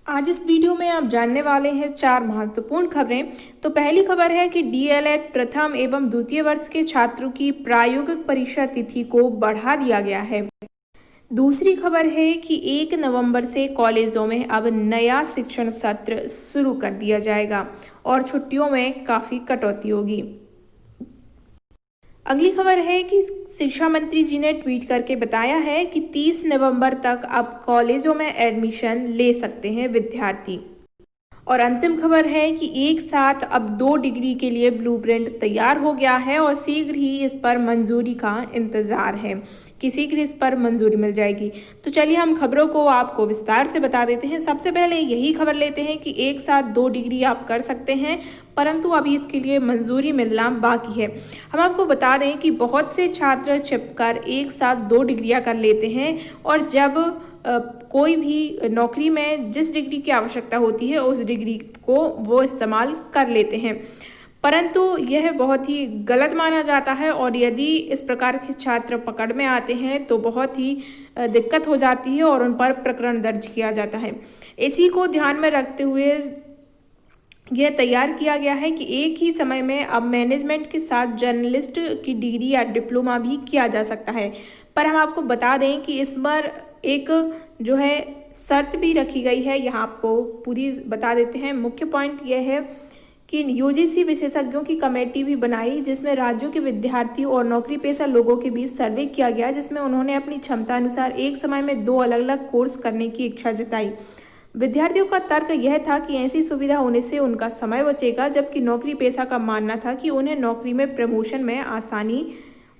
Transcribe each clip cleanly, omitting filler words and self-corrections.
आज इस वीडियो में आप जानने वाले हैं 4 महत्वपूर्ण खबरें। तो पहली खबर है कि डीएलएड प्रथम एवं द्वितीय वर्ष के छात्रों की प्रायोगिक परीक्षा तिथि को बढ़ा दिया गया है। दूसरी खबर है कि 1 नवंबर से कॉलेजों में अब नया शिक्षण सत्र शुरू कर दिया जाएगा और छुट्टियों में काफ़ी कटौती होगी। अगली खबर है कि शिक्षा मंत्री जी ने ट्वीट करके बताया है कि 30 नवंबर तक अब कॉलेजों में एडमिशन ले सकते हैं विद्यार्थी। और अंतिम खबर है कि एक साथ अब 2 डिग्री के लिए ब्लूप्रिंट तैयार हो गया है और शीघ्र ही इस पर मंजूरी का इंतजार है कि शीघ्र इस पर मंजूरी मिल जाएगी। तो चलिए हम खबरों को आपको विस्तार से बता देते हैं। सबसे पहले यही खबर लेते हैं कि एक साथ 2 डिग्री आप कर सकते हैं, परंतु अभी इसके लिए मंजूरी मिलना बाकी है। हम आपको बता दें कि बहुत से छात्र छिपकर एक साथ 2 डिग्रियां कर लेते हैं और जब कोई भी नौकरी में जिस डिग्री की आवश्यकता होती है उस डिग्री को वो इस्तेमाल कर लेते हैं, परंतु यह बहुत ही गलत माना जाता है और यदि इस प्रकार के छात्र पकड़ में आते हैं तो बहुत ही दिक्कत हो जाती है और उन पर प्रकरण दर्ज किया जाता है। इसी को ध्यान में रखते हुए यह तैयार किया गया है कि एक ही समय में अब मैनेजमेंट के साथ जर्नलिस्ट की डिग्री या डिप्लोमा भी किया जा सकता है। पर हम आपको बता दें कि इस बार एक जो है शर्त भी रखी गई है, यहाँ आपको पूरी बता देते हैं। मुख्य पॉइंट यह है कि यूजीसी विशेषज्ञों की कमेटी भी बनाई जिसमें राज्यों के विद्यार्थियों और नौकरी पेशा लोगों के बीच सर्वे किया गया, जिसमें उन्होंने अपनी क्षमता अनुसार एक समय में 2 अलग अलग कोर्स करने की इच्छा जताई। विद्यार्थियों का तर्क यह था कि ऐसी सुविधा होने से उनका समय बचेगा, जबकि नौकरी पेशा का मानना था कि उन्हें नौकरी में प्रमोशन में आसानी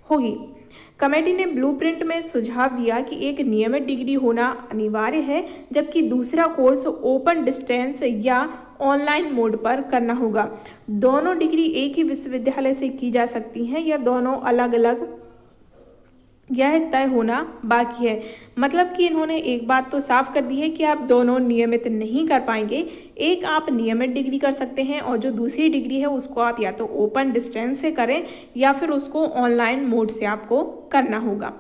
होगी। कमेटी ने ब्लूप्रिंट में सुझाव दिया कि एक नियमित डिग्री होना अनिवार्य है, जबकि दूसरा कोर्स ओपन डिस्टेंस या ऑनलाइन मोड पर करना होगा। दोनों डिग्री एक ही विश्वविद्यालय से की जा सकती हैं या दोनों अलग अलग, यह तय होना बाकी है। मतलब कि इन्होंने एक बात तो साफ कर दी है कि आप दोनों नियमित नहीं कर पाएंगे। एक आप नियमित डिग्री कर सकते हैं और जो दूसरी डिग्री है उसको आप या तो ओपन डिस्टेंस से करें या फिर उसको ऑनलाइन मोड से आपको करना होगा।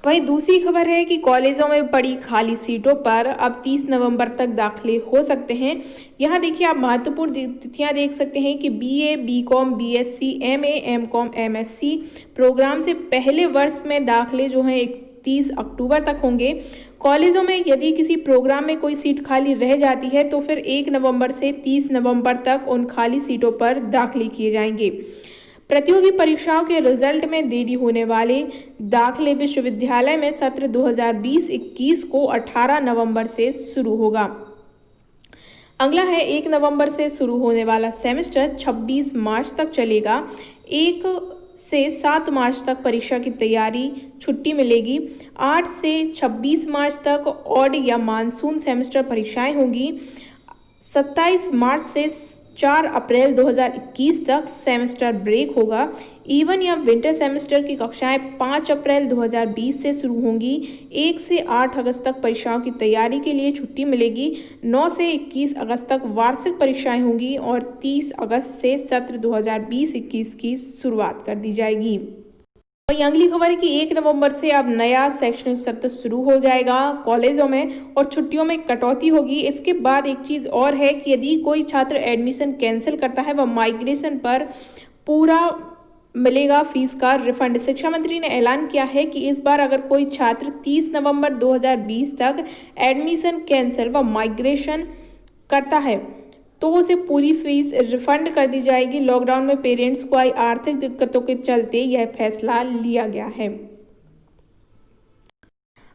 वहीं दूसरी खबर है कि कॉलेजों में पड़ी खाली सीटों पर अब 30 नवंबर तक दाखिले हो सकते हैं। यहाँ देखिए आप महत्वपूर्ण तिथियां देख सकते हैं कि BA, BCom, BSc, MA, MCom, MSc program से पहले वर्ष में दाखिले जो हैं 31 अक्टूबर तक होंगे। कॉलेजों में यदि किसी प्रोग्राम में कोई सीट खाली रह जाती है तो फिर 1 नवंबर से 30 नवंबर तक उन खाली सीटों पर दाखिले किए जाएंगे। प्रतियोगी परीक्षाओं के रिजल्ट में देरी होने वाले दाखिले विश्वविद्यालय में सत्र 2020-21 को 18 नवंबर से शुरू होगा। अगला है 1 नवंबर से शुरू होने वाला सेमेस्टर 26 मार्च तक चलेगा। 1 से 7 मार्च तक परीक्षा की तैयारी, छुट्टी मिलेगी। 8 से 26 मार्च तक ऑड या मानसून सेमेस्टर परीक्षाएं होंगी। 27 मार्च से 4 अप्रैल 2021 तक सेमेस्टर ब्रेक होगा। इवन या विंटर सेमेस्टर की कक्षाएं 5 अप्रैल 2020 से शुरू होंगी। 1 से 8 अगस्त तक परीक्षाओं की तैयारी के लिए छुट्टी मिलेगी। 9 से 21 अगस्त तक वार्षिक परीक्षाएं होंगी और 30 अगस्त से सत्र 2020-21 की शुरुआत कर दी जाएगी। वहीं अगली खबर है कि 1 नवंबर से अब नया शैक्षणिक सत्र शुरू हो जाएगा कॉलेजों में और छुट्टियों में कटौती होगी। इसके बाद एक चीज़ और है कि यदि कोई छात्र एडमिशन कैंसिल करता है वह माइग्रेशन पर पूरा मिलेगा फीस का रिफंड। शिक्षा मंत्री ने ऐलान किया है कि इस बार अगर कोई छात्र 30 नवंबर 2020 तक एडमिशन कैंसिल व माइग्रेशन करता है तो उसे पूरी फीस रिफंड कर दी जाएगी। लॉकडाउन में पेरेंट्स को आई आर्थिक दिक्कतों के चलते यह फैसला लिया गया है।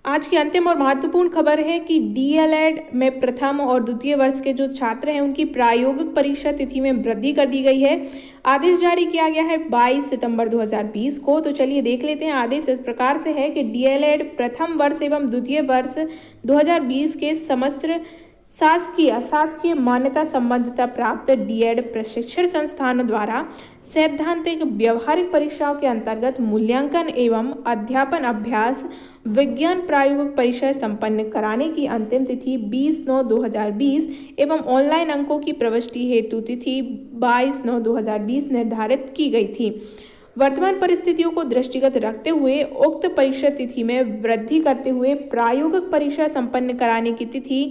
आज की अंतिम और महत्वपूर्ण खबर है कि डीएलएड में प्रथम और द्वितीय वर्ष के जो छात्र हैं उनकी प्रायोगिक परीक्षा तिथि में वृद्धि कर दी गई है। आदेश जारी किया गया है 22 सितंबर 2020 को। तो चलिए देख लेते हैं। आदेश इस प्रकार से है कि डीएलएड प्रथम वर्ष एवं द्वितीय वर्ष 2020 के समस्त शासकीय मान्यता संबद्धता प्राप्त डीएड प्रशिक्षण संस्थानों द्वारा सैद्धांतिक व्यवहारिक परीक्षाओं के अंतर्गत मूल्यांकन एवं अध्यापन अभ्यास विज्ञान प्रायोगिक परीक्षा संपन्न कराने की अंतिम तिथि 20/9/2020 एवं ऑनलाइन अंकों की प्रविष्टि हेतु तिथि 22/9/2020 निर्धारित की गई थी। वर्तमान परिस्थितियों को दृष्टिगत रखते हुए उक्त परीक्षा तिथि में वृद्धि करते हुए प्रायोगिक परीक्षा संपन्न कराने की तिथि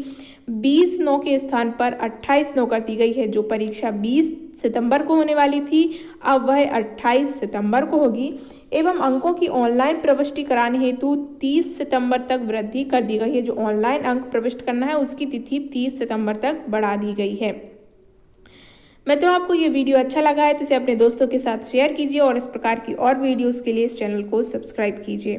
20/9 के स्थान पर 28/9 कर दी गई है। जो परीक्षा 20 सितंबर को होने वाली थी, अब वह 28 सितंबर को होगी एवं अंकों की ऑनलाइन प्रविष्टि कराने हेतु 30 सितंबर तक वृद्धि कर दी गई है। जो ऑनलाइन अंक प्रविष्ट करना है उसकी तिथि 30 सितंबर तक बढ़ा दी गई है। मैं तो आपको ये वीडियो अच्छा लगा है तो इसे अपने दोस्तों के साथ शेयर कीजिए और इस प्रकार की और वीडियोस के लिए इस चैनल को सब्सक्राइब कीजिए।